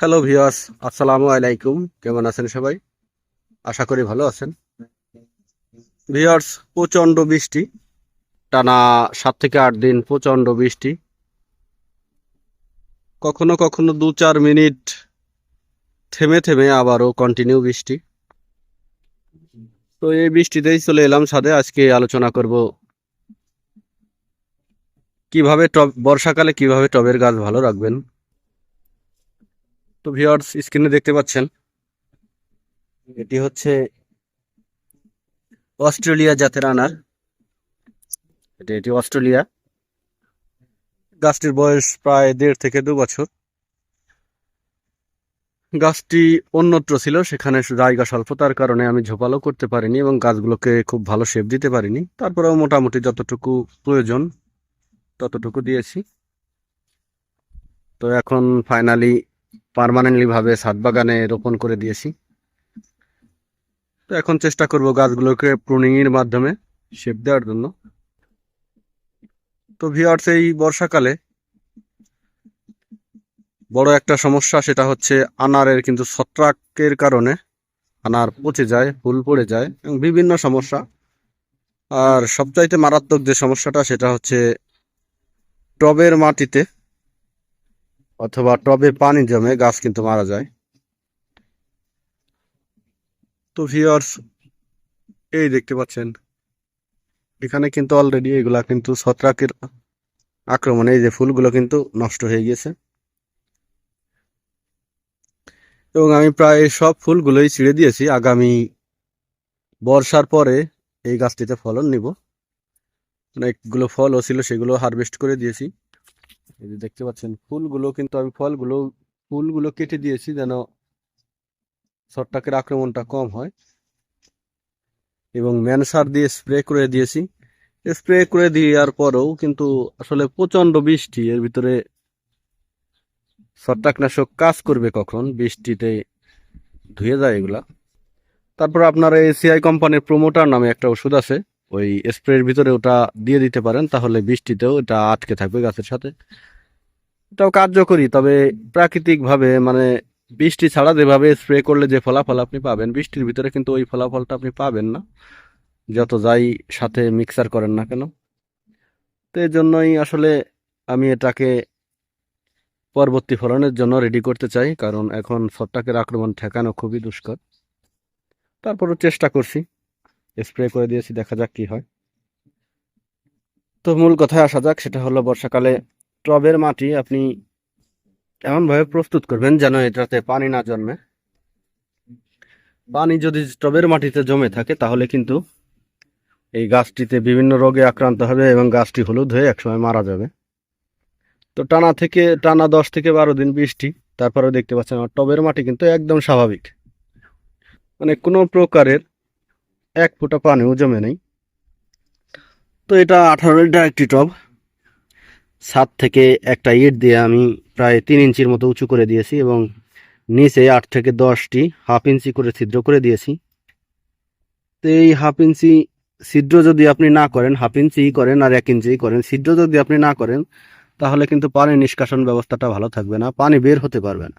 Hello viewers, আসসালামু আলাইকুম। কেমন আছেন সবাই? আশা করি ভালো আছেন। ভিউয়ার্স, প্রচণ্ড বৃষ্টি, টানা 7 থেকে 8 দিন প্রচণ্ড বৃষ্টি। কখনো কখনো 2-4 মিনিট থেমে থেমে আবারও কন্টিনিউ বৃষ্টি। তো এই বৃষ্টিতেই চলে এলাম ছাদে। আজকে আলোচনা করব কিভাবে বর্ষাকালে কিভাবে টবের গাছ ভালো রাখবেন। তো ভিউয়ার্স, স্ক্রিনে দেখতে পাচ্ছেন এটি হচ্ছে অস্ট্রেলিয়া জাতের আনার। এটি অস্ট্রেলিয়া। গাছটির বয়স প্রায় 1.5 থেকে 2 বছর। গাছটি অন্যত্র ছিল, সেখানে জায়গা স্বল্পতার কারণে আমি ঝোপালো করতে পারিনি এবং গাছগুলোকে খুব ভালো শেপ দিতে পারিনি। তারপরেও মোটামুটি যতটুকু প্রয়োজন ততটুকু দিয়েছি। তো এখন ফাইনালি পার্মানেন্টলি ভাবে ছাদ বাগানে রোপণ করে দিয়েছি। তো এখন চেষ্টা করব গাছগুলোকে প্রুনিং এর মাধ্যমে শেপ দেওয়ার জন্য। তো ভিউয়ার্স, এই বর্ষাকালে বড় একটা সমস্যা, সেটা হচ্ছে আনারের কিন্তু ছত্রাকের কারণে আনার পচে যায়, ফুল পড়ে যায় এবং বিভিন্ন সমস্যা। আর সবচাইতে মারাত্মক যে সমস্যাটা সেটা হচ্ছে টবের মাটিতে অথবা টবে পানি জমে গাছ কিন্তু মারা যায়। তো ভিউয়ার্স, এই দেখতে পাচ্ছেন এখানে কিন্তু অলরেডি এগুলা কিন্তু ছত্রাকের আক্রমণে এই যে ফুলগুলো কিন্তু নষ্ট হয়ে গিয়েছে এবং আমি প্রায় সব ফুলগুলোই ছিঁড়ে দিয়েছি। আগামী বর্ষার পরে এই গাছটিতে ফলন নিব। অনেকগুলো ফলও ছিল, সেগুলো হারভেস্ট করে দিয়েছি। এই যে দেখতে পাচ্ছেন ফুলগুলো কিন্তু আমি ফুলগুলো কেটে দিয়েছি যেন ছত্রাকের আক্রমণটা কম হয় এবং ম্যানসার দিয়ে স্প্রে করে দিয়েছি। স্প্রে করে দেওয়ার পরেও কিন্তু আসলে প্রচন্ড বৃষ্টি, এর ভিতরে ছত্রাকনাশক কাজ করবে কখন? বৃষ্টিতে ধুয়ে যায় এগুলা। তারপর আপনার এসিআই কোম্পানির প্রোমোটার নামে একটা ওষুধ আছে, ওই স্প্রের ভিতরে ওটা দিয়ে দিতে পারেন, তাহলে বৃষ্টিতেও এটা আটকে থাকবে গাছের সাথে। এটাও কার্যকরী, তবে প্রাকৃতিক ভাবে মানে বৃষ্টি ছাড়া যেভাবে স্প্রে করলে যে ফলাফল আপনি পাবেন, বৃষ্টির ভিতরে কিন্তু ওই ফলাফলটা আপনি পাবেন না, যত যাই সাথে মিক্সার করেন না কেন। তো এই জন্যই আসলে আমি এটাকে পরবর্তী ফলনের জন্য রেডি করতে চাই, কারণ এখন ছত্রাকের আক্রমণ ঠেকানো খুবই দুষ্কর। তারপরও চেষ্টা করছি, স্প্রে করে দিয়েছি, দেখা যাক কি হয়। তো মূল কথায় আসা যাক, সেটা হলো বর্ষাকালে টবের মাটি আপনি এমনভাবে প্রস্তুত করবেন যেন এটাতে পানি না জন্মে। পানি যদি টবের মাটিতে জমে থাকে তাহলে কিন্তু এই গাছটিতে বিভিন্ন রোগে আক্রান্ত হবে এবং গাছটি হলুদ হয়ে একসময় মারা যাবে। তো টানা 10 থেকে 12 দিন বৃষ্টি, তারপরেও দেখতে পাচ্ছেন আমার টবের মাটি কিন্তু একদম স্বাভাবিক, মানে কোনো প্রকারের এক ফোঁটা পানিও জমে নেই। তো এটা 18 লিটার একটি টব। ছাদ থেকে একটা ইট দিয়ে আমি প্রায় 3 ইঞ্চির মতো উঁচু করে দিয়েছি এবং নিচে 8 থেকে 10টি হাফ ইঞ্চি করে ছিদ্র করে দিয়েছি। তো এই হাফ ইঞ্চি ছিদ্র যদি আপনি না করেন, হাফ ইঞ্চি করেন আর 1 ইঞ্চি করেন, ছিদ্র যদি আপনি না করেন তাহলে কিন্তু পানি নিষ্কাশন ব্যবস্থাটা ভালো থাকবে না, পানি বের হতে পারবে না।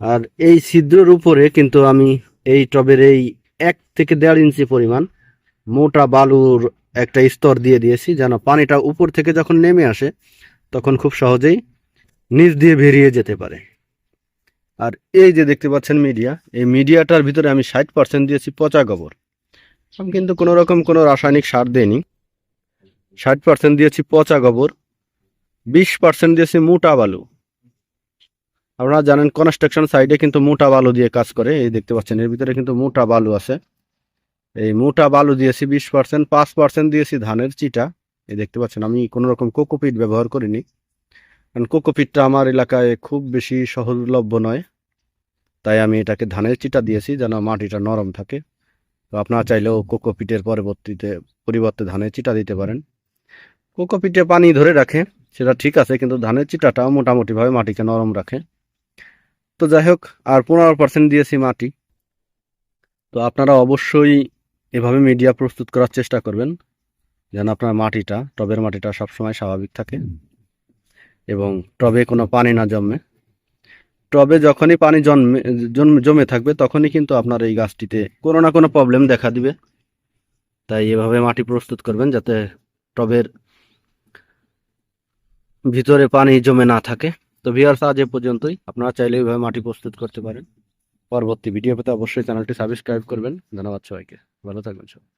আর এই ছিদ্রের উপরে কিন্তু আমি এই টবের এই 1 থেকে 1.5 ইঞ্চি পরিমাণ মোটা বালুর একটা স্তর দিয়ে দিয়েছি, যেন পানিটা উপর থেকে যখন নেমে আসে তখন খুব সহজেই নিচ দিয়ে বেরিয়ে যেতে পারে। আর এই যে দেখতে পাচ্ছেন মিডিয়া, এই মিডিয়াটার ভিতরে আমি 60% দিয়েছি পচা গোবর। আমি কিন্তু কোনো রকম কোনো রাসায়নিক সার দেইনি। 60% দিয়েছি পচা গোবর, 20% দিয়েছি মোটা বালু। আপনারা জানেন কনস্ট্রাকশন সাইডে কিন্তু মোটা বালু দিয়ে কাজ করে, এই দেখতে পাচ্ছেন এর ভিতরে কিন্তু মোটা বালু আছে। এই মোটা বালু দিয়েছি 20%, 5% দিয়েছি ধানের চিটা। এই দেখতে পাচ্ছেন আমি কোনো রকম কোকোপিট ব্যবহার করিনি, কারণ কোকোপিটটা আমার এলাকায় খুব বেশি সহজলভ্য নয়, তাই আমি এটাকে ধানের চিটা দিয়েছি যেন মাটিটা নরম থাকে। তো আপনারা চাইলেও কোকোপিটের পরিবর্তে ধানের চিটা দিতে পারেন। কোকোপিটে পানি ধরে রাখে সেটা ঠিক আছে, কিন্তু ধানের চিটাটাও মোটামুটিভাবে মাটিকে নরম রাখে। তো যাই হোক, আর 15% দিয়েছি মাটি। তো আপনারা অবশ্যই এভাবে মিডিয়া প্রস্তুত করার চেষ্টা করবেন যেন আপনার টবের মাটিটা সবসময় স্বাভাবিক থাকে এবং টবে কোনো পানি না জমে। টবে যখনই পানি জমে থাকবে তখনই কিন্তু আপনার এই গাছটিতে কোনো না কোনো প্রবলেম দেখা দিবে। তাই এভাবে মাটি প্রস্তুত করবেন যাতে টবের ভিতরে পানি জমে না থাকে। তো ভিউয়ার্স, আজ এ পর্যন্তই। আপনারা চাইলে এইভাবে মাটি প্রস্তুত করতে পারেন। পরবর্তী ভিডিও পেতে অবশ্যই চ্যানেলটি সাবস্ক্রাইব করবেন। ধন্যবাদ সবাইকে, ভালো থাকবেন সবাই।